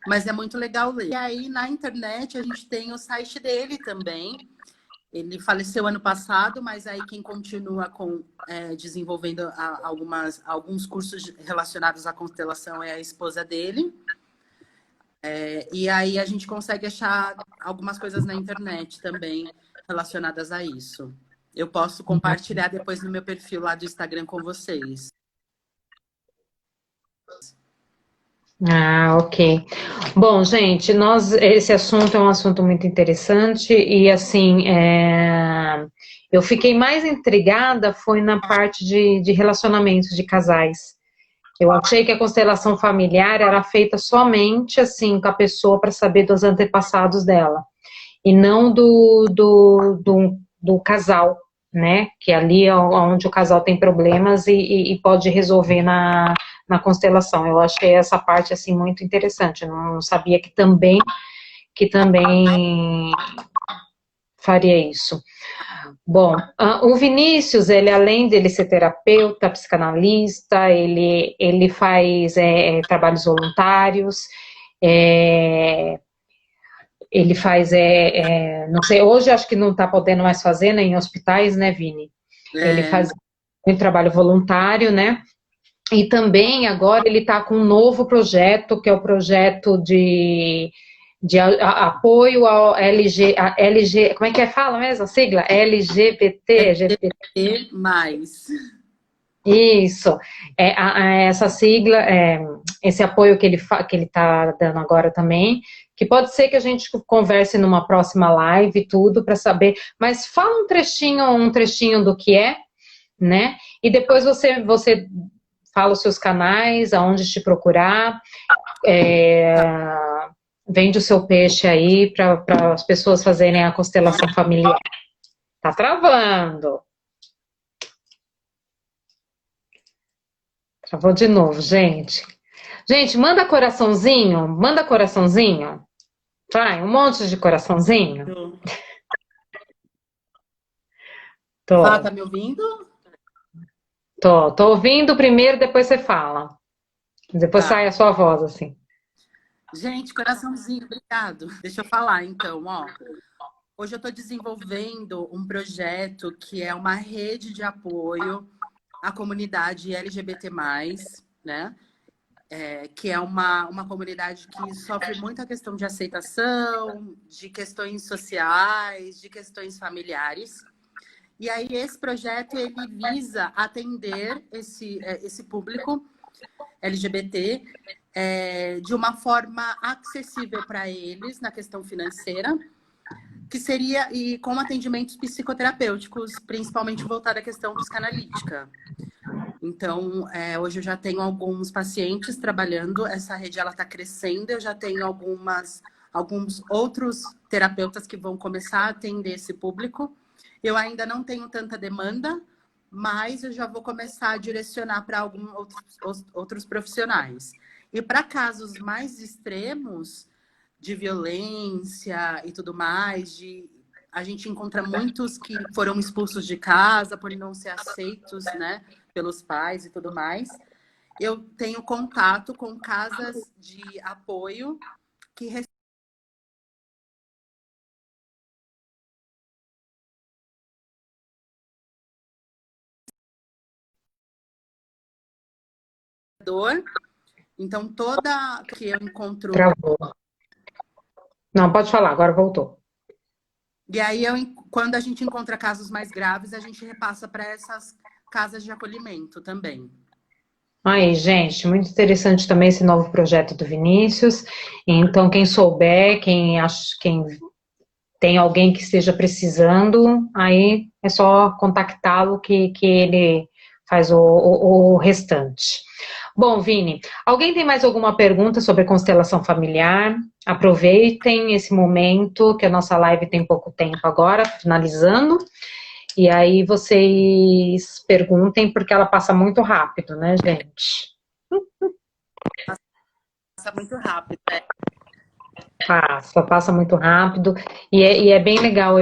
mas é muito legal ler. E aí, na internet, a gente tem o site dele também. Ele faleceu ano passado, mas aí quem continua desenvolvendo alguns cursos relacionados à constelação é a esposa dele. E aí a gente consegue achar algumas coisas na internet também relacionadas a isso. Eu posso compartilhar depois no meu perfil lá do Instagram com vocês. Ah, ok. Bom, gente, esse assunto é um assunto muito interessante e assim, eu fiquei mais intrigada foi na parte de relacionamentos de casais. Eu achei que a constelação familiar era feita somente assim com a pessoa para saber dos antepassados dela e não do casal, né? Que ali é onde o casal tem problemas e pode resolver na constelação. Eu achei essa parte assim muito interessante. Eu não sabia que também faria isso. Bom, o Vinícius, ele além dele ser terapeuta, psicanalista, ele faz trabalhos voluntários, ele faz, não sei, hoje acho que não está podendo mais fazer, né, em hospitais, né, Vini? Ele faz um trabalho voluntário, né? E também agora ele está com um novo projeto, que é o projeto de apoio ao LG, como é que fala mesmo a sigla? LGBT, LGBT mais. Isso, essa sigla, esse apoio que ele está dando agora também, que pode ser que a gente converse numa próxima live e tudo para saber, mas fala um trechinho do que é, né? E depois você fala os seus canais, aonde te procurar, vende o seu peixe aí para as pessoas fazerem a constelação familiar. Tá travando. Travou de novo, gente. Gente, manda coraçãozinho. Manda coraçãozinho. Vai, um monte de coraçãozinho. Fá, Tô, tá me ouvindo? tô ouvindo primeiro, depois você fala. Depois Tá. sai a sua voz, assim. Gente, coraçãozinho, obrigado. Deixa eu falar, então, ó. Hoje eu estou desenvolvendo um projeto que é uma rede de apoio à comunidade LGBT+, né? que é uma comunidade que sofre muito a questão de aceitação, de questões sociais, de questões familiares. E aí esse projeto ele visa atender esse público LGBT de uma forma acessível para eles na questão financeira, que seria e com atendimentos psicoterapêuticos, principalmente voltado à questão psicanalítica. Então, hoje eu já tenho alguns pacientes trabalhando, essa rede ela está crescendo, eu já tenho alguns outros terapeutas que vão começar a atender esse público. Eu ainda não tenho tanta demanda, mas eu já vou começar a direcionar para alguns outros profissionais. E para casos mais extremos de violência e tudo mais, a gente encontra muitos que foram expulsos de casa por não ser aceitos, né, pelos pais e tudo mais. Eu tenho contato com casas de apoio que dor. Então, toda que eu encontro... Travou. Não, pode falar, agora voltou. E aí, quando a gente encontra casos mais graves, a gente repassa para essas casas de acolhimento também. Aí, gente, muito interessante também esse novo projeto do Vinícius. Então, quem souber, quem tem alguém que esteja precisando, aí é só contactá-lo que ele faz o restante. Bom, Vini, alguém tem mais alguma pergunta sobre constelação familiar? Aproveitem esse momento, que a nossa live tem pouco tempo agora, finalizando. E aí vocês perguntem, porque ela passa muito rápido, né, gente? Passa muito rápido, né? Passa muito rápido. E é bem legal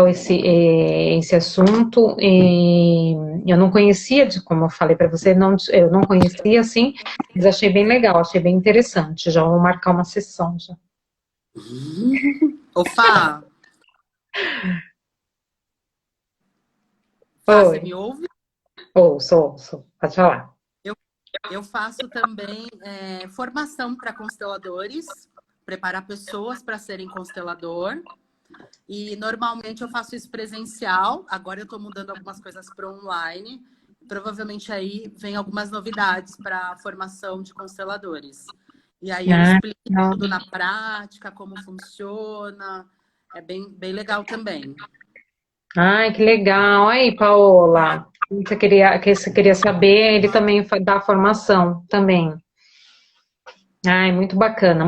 esse assunto. E eu não conhecia, como eu falei para você, eu não conhecia assim, mas achei bem legal, achei bem interessante. Já vou marcar uma sessão já. Fá, você me ouve? Ouço. Pode falar. Eu faço também formação para consteladores, preparar pessoas para serem constelador. E normalmente eu faço isso presencial. Agora eu estou mudando algumas coisas para online. Provavelmente aí vem algumas novidades para a formação de consteladores. E aí eu explico tudo na prática, como funciona. É bem legal também. Ai, que legal. Aí, Paola, você queria saber, ele também dá formação também. Ai, muito bacana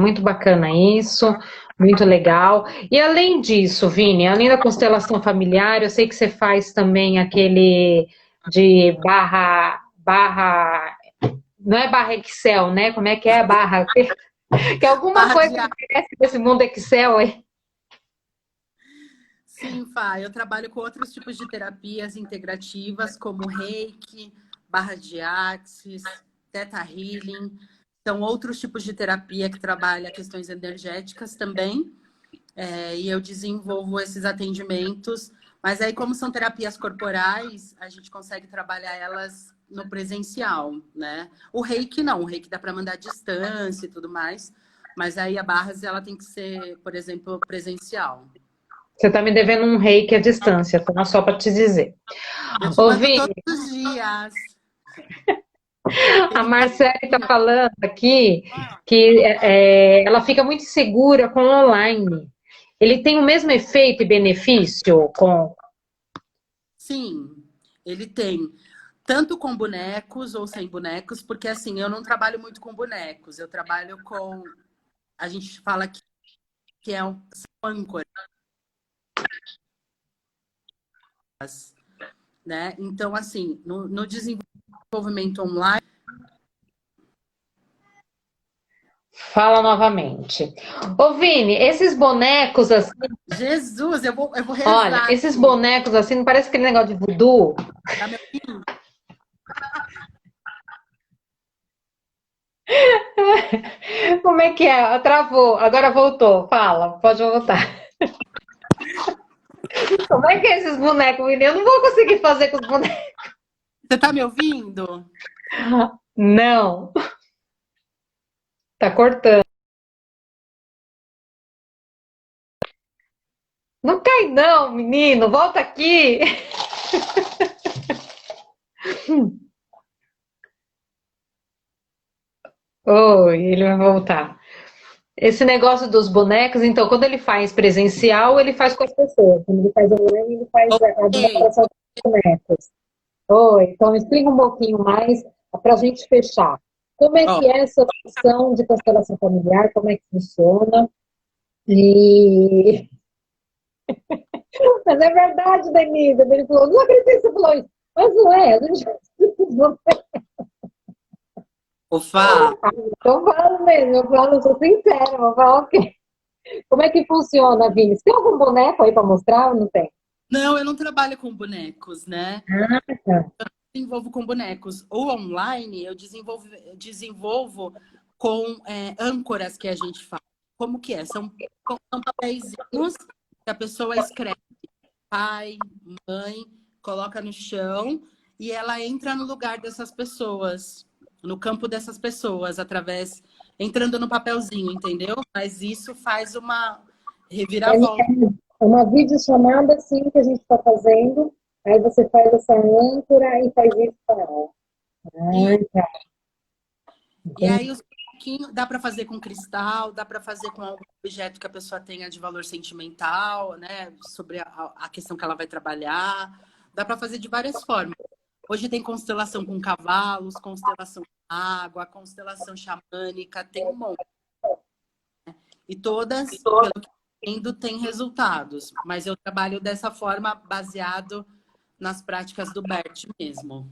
isso, muito legal. E além disso, Vini, além da constelação familiar, eu sei que você faz também aquele de não é barra Excel, né? Como é que é barra? Que é alguma coisa que aparece nesse mundo Excel aí. Sim, Fá, eu trabalho com outros tipos de terapias integrativas, como Reiki, barra de Axis, Theta Healing. São outros tipos de terapia que trabalham questões energéticas também. E eu desenvolvo esses atendimentos. Mas aí, como são terapias corporais, a gente consegue trabalhar elas no presencial, né? O Reiki não, o Reiki dá para mandar à distância e tudo mais. Mas aí a Barras, ela tem que ser, por exemplo, presencial. Você está me devendo um reiki à distância, tá? Só para te dizer. Eu te mando todos os dias. A Marcele está falando aqui que ela fica muito segura com o online. Ele tem o mesmo efeito e benefício com... Sim, ele tem. Tanto com bonecos ou sem bonecos, porque assim, eu não trabalho muito com bonecos. Eu trabalho com... A gente fala que é um âncora. Né? Então, assim, no desenvolvimento online... Fala novamente. Ô, Vini, esses bonecos assim... Jesus, eu vou rezar. Olha, esses bonecos assim, não parece aquele negócio de voodoo? Tá me ouvindo? Como é que é? Travou, agora voltou. Fala, pode voltar. Como é que é esses bonecos, Vini? Eu não vou conseguir fazer com os bonecos. Você tá me ouvindo? Não. Tá cortando. Não cai não, menino, volta aqui. Oi, ele vai voltar. Esse negócio dos bonecos, então, quando ele faz presencial, ele faz com as pessoas. Quando ele faz online, ele faz a Ok. demonstração dos bonecos. Oi, então explica um pouquinho mais para a gente fechar. Como é Ó, que é essa função de constelação familiar? Como é que funciona? E... Mas é verdade, Denise. Ele falou, não acredito que você falou isso. Mas não é, a gente Fá, eu falo mesmo, eu falo, eu sou sincera, eu vou falar o quê? Como é que funciona, Vini? Você tem algum boneco aí para mostrar ou não tem? não, eu não trabalho com bonecos, né? Ah, tá. Desenvolvo com bonecos. O online, eu desenvolvo com âncoras que a gente faz. Como que é? São papeizinhos que a pessoa escreve pai, mãe, coloca no chão e ela entra no lugar dessas pessoas, no campo dessas pessoas, entrando no papelzinho, entendeu? Mas isso faz uma É reviravolta. uma videochamada, assim, que a gente está fazendo. Aí você faz essa âncora e faz isso para ela. E, Ah, tá. e Entendi. aí os pouquinho dá para fazer com cristal, dá para fazer com algum objeto que a pessoa tenha de valor sentimental, né? Sobre a questão que ela vai trabalhar. Dá para fazer de várias formas. Hoje tem constelação com cavalos, constelação com água, constelação xamânica, tem um monte. E todas, pelo que eu entendo, têm resultados. Mas eu trabalho dessa forma baseado nas práticas do Bert mesmo.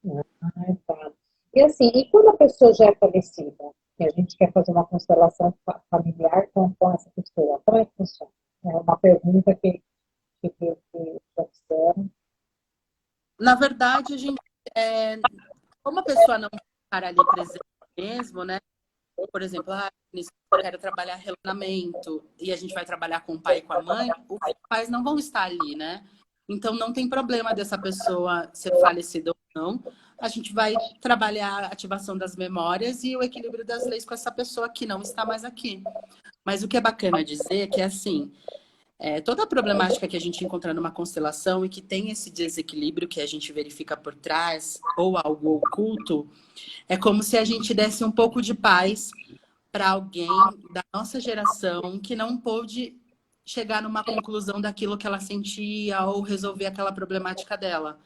Ah, tá. E assim, e quando a pessoa já é falecida, e a gente quer fazer uma constelação familiar com essa pessoa, como é que funciona? É uma pergunta que já fizeram. Na verdade, como a pessoa não estar ali presente mesmo, né? Por exemplo, eu quero trabalhar relacionamento e a gente vai trabalhar com o pai e com a mãe, os pais não vão estar ali, né? Então não tem problema dessa pessoa ser falecida ou não. A gente vai trabalhar a ativação das memórias e o equilíbrio das leis com essa pessoa que não está mais aqui. Mas o que é bacana dizer é que assim, toda a problemática que a gente encontra numa constelação e que tem esse desequilíbrio que a gente verifica por trás, ou algo oculto, é como se a gente desse um pouco de paz para alguém da nossa geração que não pôde chegar numa conclusão daquilo que ela sentia ou resolver aquela problemática dela.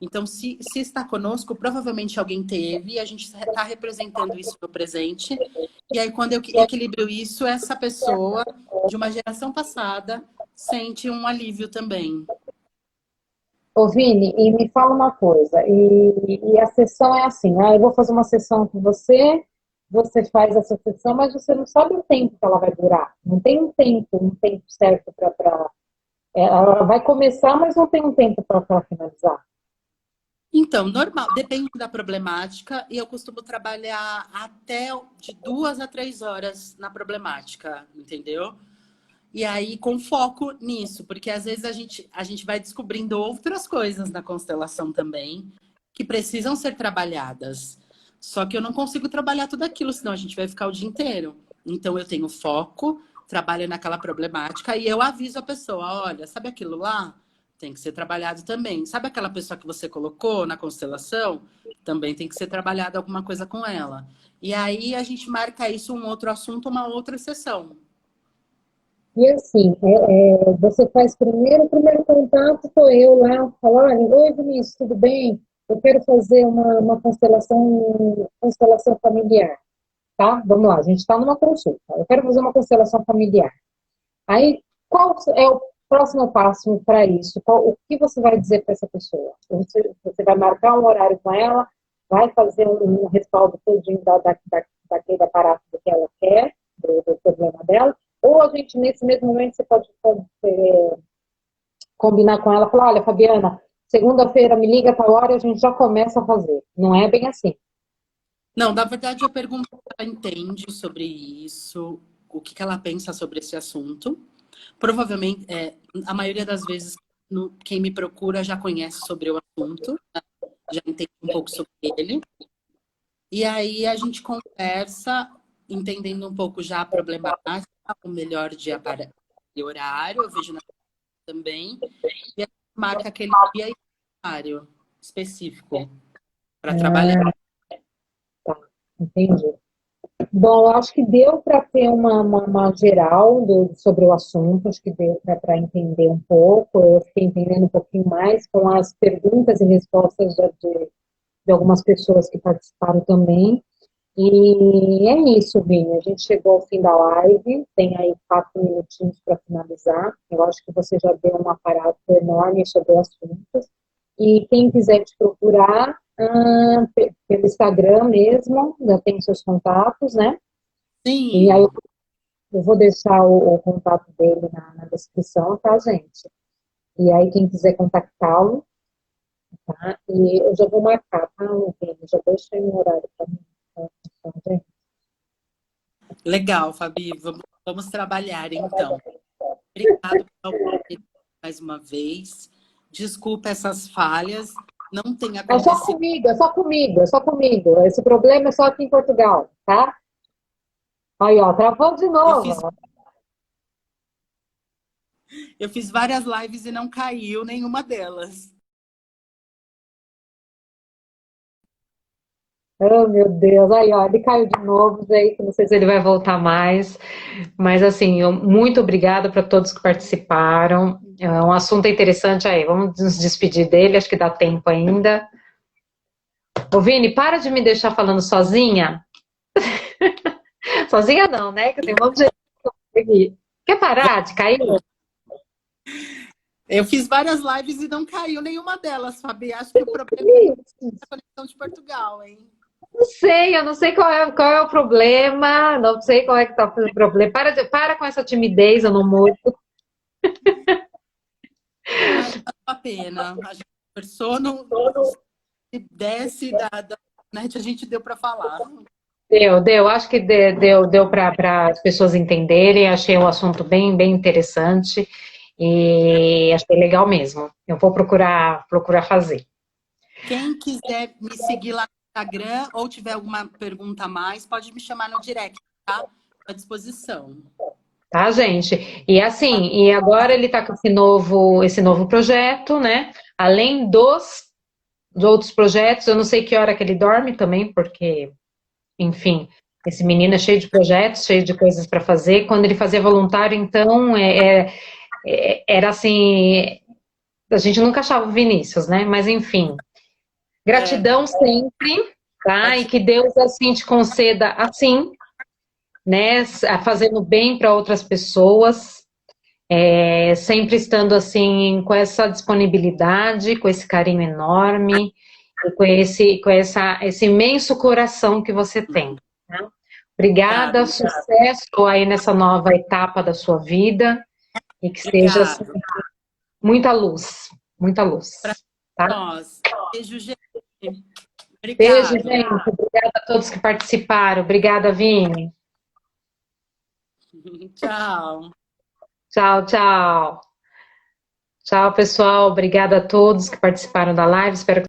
Então, se está conosco, provavelmente alguém teve e a gente está representando isso no presente. E aí, quando eu equilibro isso, essa pessoa de uma geração passada sente um alívio também. Ô, Vini, e me fala uma coisa, e a sessão é assim, eu vou fazer uma sessão com você, você faz essa sessão, mas você não sabe o tempo que ela vai durar. Não tem um tempo certo para. Ela vai começar, mas não tem um tempo para finalizar. Então, normal, depende da problemática, e eu costumo trabalhar até de 2 a 3 horas na problemática, entendeu? E aí, com foco nisso, porque às vezes a gente vai descobrindo outras coisas na constelação também, que precisam ser trabalhadas. Só que eu não consigo trabalhar tudo aquilo, senão a gente vai ficar o dia inteiro. Então, eu tenho foco, trabalho naquela problemática e eu aviso a pessoa: olha, sabe aquilo lá? Tem que ser trabalhado também. Sabe aquela pessoa que você colocou na constelação? Também tem que ser trabalhado alguma coisa com ela. E aí a gente marca isso um outro assunto, uma outra sessão. E assim, você faz primeiro, o primeiro contato sou eu lá, falar, olha, oi Vinícius, tudo bem? Eu quero fazer uma constelação familiar, tá? Vamos lá, a gente está numa consulta. Eu quero fazer uma constelação familiar. Aí, qual é o próximo passo para isso? O que você vai dizer para essa pessoa? Você vai marcar um horário com ela, vai fazer um respaldo todinho daquele aparato que ela quer, do problema dela, ou a gente, nesse mesmo momento, você pode combinar com ela, falar, olha, Fabiana, segunda-feira me liga a tal hora e a gente já começa a fazer. Não é bem assim. Não, na verdade, eu pergunto se ela entende sobre isso, o que ela pensa sobre esse assunto. Provavelmente, a maioria das vezes, quem me procura já conhece sobre o assunto, já entende um pouco sobre ele. E aí a gente conversa. entendendo um pouco já a problemática, o melhor dia para e horário, eu vejo na também, e a gente marca aquele dia e horário específico para trabalhar. Tá, entendi. Bom, eu acho que deu para ter uma geral sobre o assunto, acho que deu para entender um pouco, eu fiquei entendendo um pouquinho mais com as perguntas e respostas de algumas pessoas que participaram também. E é isso, Vini. A gente chegou ao fim da live, tem aí 4 minutinhos para finalizar. Eu acho que você já deu um aparato enorme sobre o assunto. E quem quiser te procurar, pelo Instagram mesmo, já tem seus contatos, né? E aí Sim, eu vou deixar o contato dele na descrição, tá, gente? E aí quem quiser contactá-lo, tá? E eu já vou marcar, tá, Vini? Já deixa aí um horário para mim. Tá, gente? legal, Fabi. Vamos trabalhar então. Obrigado pela oportunidade mais uma vez. Desculpa essas falhas. Não tem É só acontecido. comigo, é só comigo, é só comigo. Esse problema é só aqui em Portugal, tá? Aí, ó, travou de Eu fiz, novo. eu fiz várias lives e não caiu nenhuma delas. Oh, meu Deus. Aí, ó, ele caiu de novo, gente. Não sei se ele vai voltar mais. Mas, assim, muito obrigada para todos que participaram. É um assunto interessante aí. Vamos nos despedir dele, acho que dá tempo ainda. Ô, Vini, para de me deixar falando sozinha. Sozinha não, né? Que tem um monte de gente aqui. Quer parar de cair? Eu fiz várias lives e não caiu nenhuma delas, Fabi. Acho que o problema é a conexão de Portugal, hein? Não sei, eu não sei qual é o problema, não sei qual é que tá o problema. Para com essa timidez, eu não morro. Ai, valeu a pena. A gente conversou, se desce da internet, a gente deu para falar. Deu. Acho que deu para as pessoas entenderem. Achei o assunto bem interessante e achei legal mesmo. Eu vou procurar fazer. Quem quiser me seguir lá no Instagram ou tiver alguma pergunta a mais, pode me chamar no direct, tá? À disposição. Tá, gente? E assim, e agora ele está com esse novo projeto, né? Além dos outros projetos, eu não sei que hora que ele dorme também, porque enfim, esse menino é cheio de projetos, cheio de coisas para fazer. Quando ele fazia voluntário, então, era assim, a gente nunca achava o Vinícius, né? Mas enfim, É, gratidão sempre, tá? E gratidão. que Deus assim te conceda assim, né? Fazendo bem para outras pessoas, sempre estando assim com essa disponibilidade, com esse carinho enorme, e esse imenso coração que você tem. Né? Obrigada, Obrigada. sucesso aí nessa nova etapa da sua vida e que seja assim, Obrigada. muita luz, Para tá? nós. Beijo, gente. Beijo, Obrigado. gente. Obrigada a todos que participaram. Obrigada, Vini. Tchau. Tchau, tchau. Tchau, pessoal. Obrigada a todos que participaram da live. Espero que